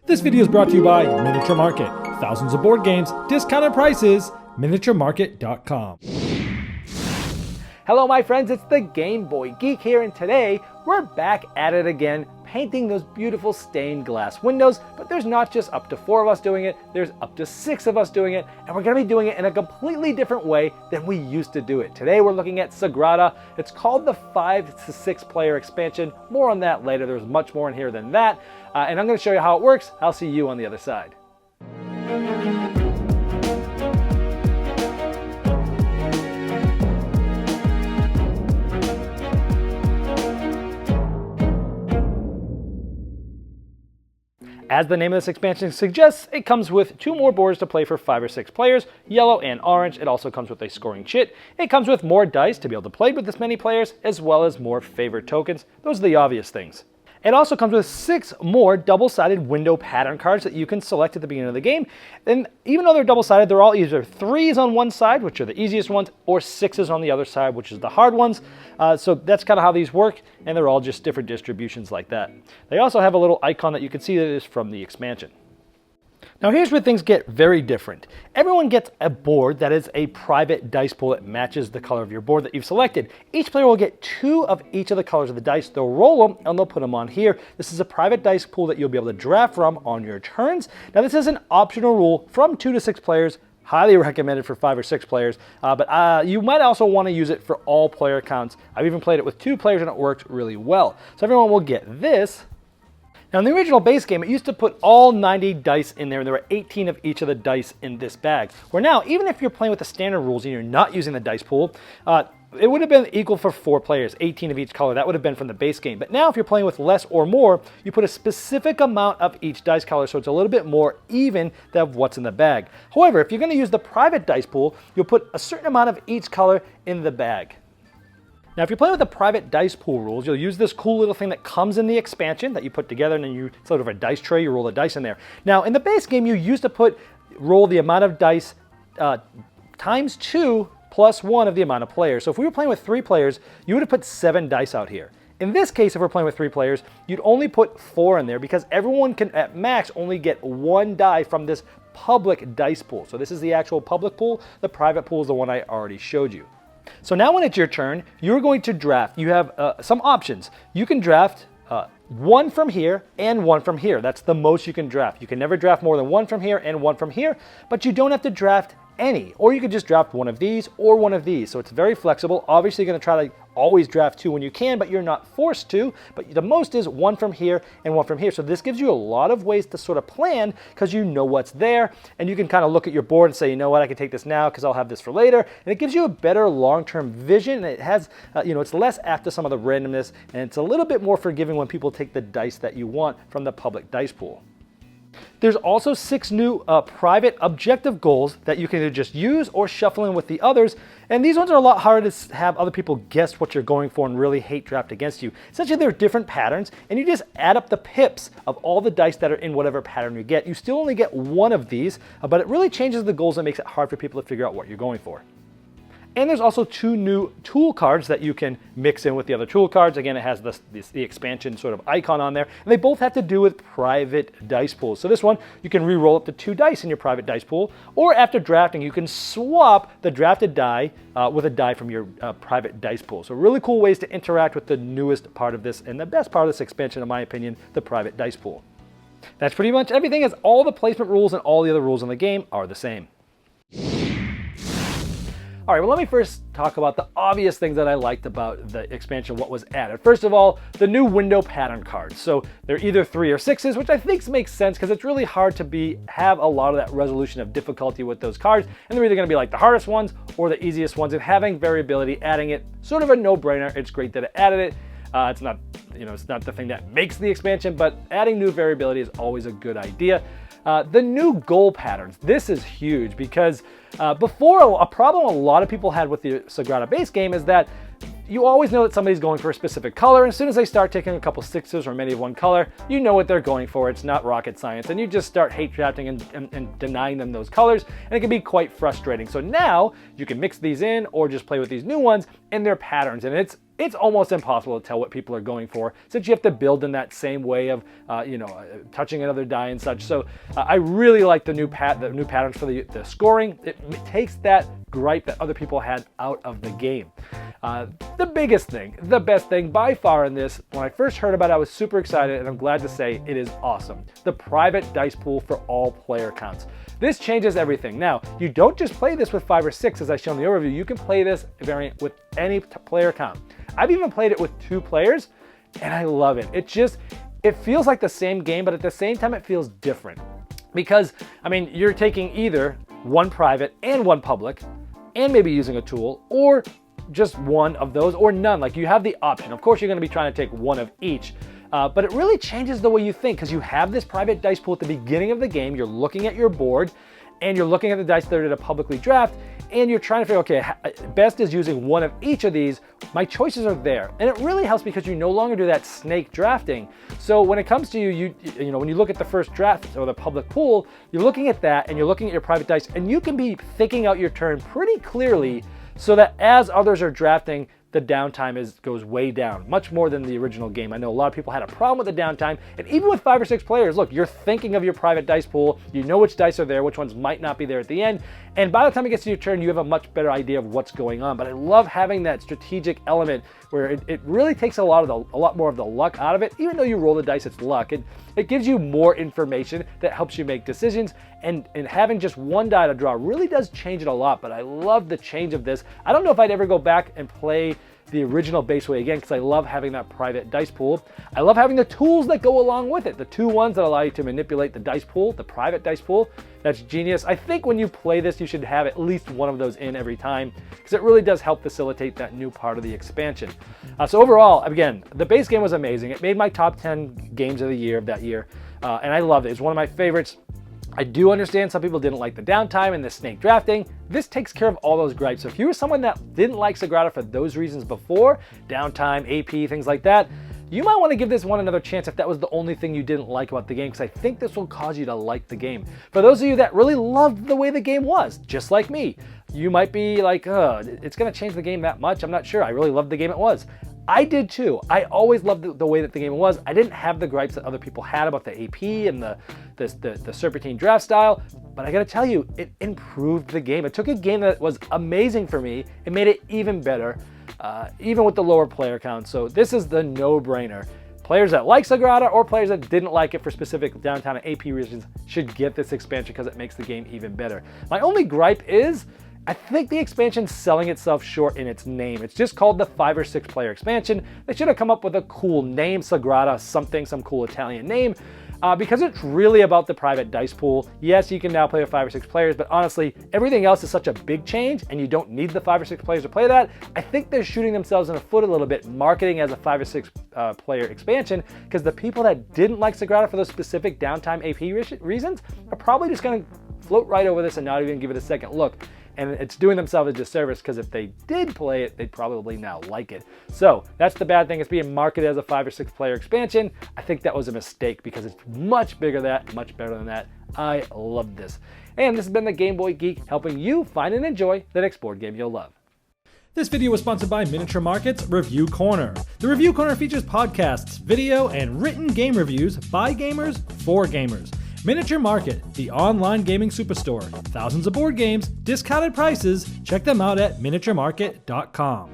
This video is brought to you by Miniature Market. Thousands of board games, discounted prices, miniaturemarket.com. Hello my friends, it's the Game Boy Geek here, and today we're back at it again, painting those beautiful stained glass windows. But there's not just up to 4 of us doing it, there's up to 6 of us doing it, and we're going to be doing it in a completely different way than we used to do it. Today we're looking at Sagrada. It's called the 5 to 6 player expansion. More on that later, there's much more in here than that. And I'm going to show you how it works. I'll see you on the other side. As the name of this expansion suggests, it comes with 2 more boards to play for 5 or 6 players, yellow and orange. It also comes with a scoring chit. It comes with more dice to be able to play with this many players, as well as more favorite tokens. Those are the obvious things. It also comes with 6 more double-sided window pattern cards that you can select at the beginning of the game. And even though they're double-sided, they're all either 3s on one side, which are the easiest ones, or 6s on the other side, which is the hard ones. So that's kind of how these work, and they're all just different distributions like that. They also have a little icon that you can see that is from the expansion. Now here's where things get very different. Everyone gets a board that is a private dice pool that matches the color of your board that you've selected. Each player will get 2 of each of the colors of the dice. They'll roll them and they'll put them on here. This is a private dice pool that you'll be able to draft from on your turns. Now this is an optional rule from 2 to 6 players. Highly recommended for 5 or 6 players, but you might also want to use it for all player counts. I've even played it with 2 players and it worked really well. So everyone will get this. Now in the original base game, it used to put all 90 dice in there, and there were 18 of each of the dice in this bag. Where now, even if you're playing with the standard rules and you're not using the dice pool, it would have been equal for 4 players, 18 of each color. That would have been from the base game. But now if you're playing with less or more, you put a specific amount of each dice color, so it's a little bit more even than what's in the bag. However, if you're going to use the private dice pool, you'll put a certain amount of each color in the bag. Now, if you're playing with the private dice pool rules, you'll use this cool little thing that comes in the expansion that you put together, and then you sort of a dice tray, you roll the dice in there. Now, in the base game, you used to roll the amount of dice times 2 plus 1 of the amount of players. So if we were playing with 3 players, you would have put 7 dice out here. In this case, if we're playing with 3 players, you'd only put 4 in there because everyone can, at max, only get 1 die from this public dice pool. So this is the actual public pool. The private pool is the one I already showed you. So now when it's your turn, you're going to draft. You have some options. You can draft 1 from here and 1 from here. That's the most you can draft. You can never draft more than 1 from here and 1 from here, but you don't have to draft any. Or you could just draft 1 of these or 1 of these. So it's very flexible. Obviously, you're going to try to always draft 2 when you can, but you're not forced to. But the most is 1 from here and 1 from here. So this gives you a lot of ways to sort of plan because you know what's there, and you can kind of look at your board and say, you know what, I can take this now because I'll have this for later. And it gives you a better long-term vision. And it has, it's less after some of the randomness, and it's a little bit more forgiving when people take the dice that you want from the public dice pool. There's also 6 new private objective goals that you can either just use or shuffle in with the others. And these ones are a lot harder to have other people guess what you're going for and really hate draft against you. Essentially, they're different patterns, and you just add up the pips of all the dice that are in whatever pattern you get. You still only get 1 of these, but it really changes the goals and makes it hard for people to figure out what you're going for. And there's also 2 new tool cards that you can mix in with the other tool cards. Again, it has the expansion sort of icon on there. And they both have to do with private dice pools. So this one, you can re-roll up to 2 dice in your private dice pool. Or after drafting, you can swap the drafted die with a die from your private dice pool. So really cool ways to interact with the newest part of this and the best part of this expansion, in my opinion, the private dice pool. That's pretty much everything, as all the placement rules and all the other rules in the game are the same. All right, well, let me first talk about the obvious things that I liked about the expansion, what was added. First of all, the new window pattern cards. So they're either 3 or 6s, which I think makes sense because it's really hard to have a lot of that resolution of difficulty with those cards. And they're either going to be like the hardest ones or the easiest ones. And having variability, adding it, sort of a no-brainer. It's great that it added it. It's not the thing that makes the expansion, but adding new variability is always a good idea. The new goal patterns. This is huge because before, a problem a lot of people had with the Sagrada base game is that you always know that somebody's going for a specific color. And as soon as they start taking a couple 6s or many of one color, you know what they're going for. It's not rocket science. And you just start hate drafting and denying them those colors. And it can be quite frustrating. So now you can mix these in or just play with these new ones and their patterns. And it's it's almost impossible to tell what people are going for, since you have to build in that same way of, touching another die and such. So I really like the new patterns for the scoring. It takes that gripe that other people had out of the game. The biggest thing, the best thing by far in this, when I first heard about it, I was super excited, and I'm glad to say it is awesome. The private dice pool for all player counts. This changes everything. Now, you don't just play this with 5 or 6, as I show in the overview. You can play this variant with any player count. I've even played it with 2 players, and I love it. It feels like the same game, but at the same time, it feels different. Because, you're taking either one private and one public, and maybe using a tool, or just one of those, or none. Like, you have the option. Of course, you're going to be trying to take one of each. But it really changes the way you think, because you have this private dice pool at the beginning of the game. You're looking at your board, and you're looking at the dice that are to publicly draft, and you're trying to figure, okay, best is using one of each of these. My choices are there. And it really helps because you no longer do that snake drafting. So when it comes to when you look at the first draft or the public pool, you're looking at that, and you're looking at your private dice, and you can be thinking out your turn pretty clearly, so that as others are drafting, the downtime goes way down, much more than the original game. I know a lot of people had a problem with the downtime, and even with 5 or 6 players, look, you're thinking of your private dice pool, you know which dice are there, which ones might not be there at the end, and by the time it gets to your turn, you have a much better idea of what's going on. But I love having that strategic element where it really takes a lot more of the luck out of it. Even though you roll the dice, it's luck. It gives you more information that helps you make decisions, and having just one die to draw really does change it a lot. But I love the change of this. I don't know if I'd ever go back and play the original base way again, because I love having that private dice pool. I love having the tools that go along with it. The 2 ones that allow you to manipulate the dice pool, the private dice pool. That's genius. I think when you play this, you should have at least one of those in every time, because it really does help facilitate that new part of the expansion. So overall, again, the base game was amazing. It made my top 10 games of the year of that year, and I loved it. It's one of my favorites. I do understand some people didn't like the downtime and the snake drafting. This takes care of all those gripes. So if you were someone that didn't like Sagrada for those reasons before, downtime, AP, things like that, you might want to give this one another chance if that was the only thing you didn't like about the game, because I think this will cause you to like the game. For those of you that really loved the way the game was, just like me, you might be like, it's going to change the game that much? I'm not sure. I really loved the game it was. I did too. I always loved the way that the game was. I didn't have the gripes that other people had about the AP and the serpentine draft style, but I gotta tell you, it improved the game. It took a game that was amazing for me and made it even better, even with the lower player count. So this is the no-brainer. Players that like Sagrada or players that didn't like it for specific downtime and AP reasons should get this expansion, because it makes the game even better. My only gripe is, I think the expansion's selling itself short in its name. It's just called the 5 or 6 player expansion. They should have come up with a cool name, Sagrada something, some cool Italian name, because it's really about the private dice pool. Yes, you can now play with 5 or 6 players, but honestly, everything else is such a big change, and you don't need the 5 or 6 players to play that. I think they're shooting themselves in the foot a little bit, marketing as a 5 or 6 player expansion, because the people that didn't like Sagrada for those specific downtime AP reasons are probably just going to float right over this and not even give it a second look. And it's doing themselves a disservice, because if they did play it, they'd probably now like it. So that's the bad thing. It's being marketed as a 5 or 6 player expansion. I think that was a mistake, because it's much bigger than that, much better than that. I love this. And this has been the Game Boy Geek, helping you find and enjoy the next board game you'll love. This video was sponsored by Miniature Market's Review Corner. The Review Corner features podcasts, video, and written game reviews by gamers for gamers. Miniature Market, the online gaming superstore. Thousands of board games, discounted prices. Check them out at miniaturemarket.com.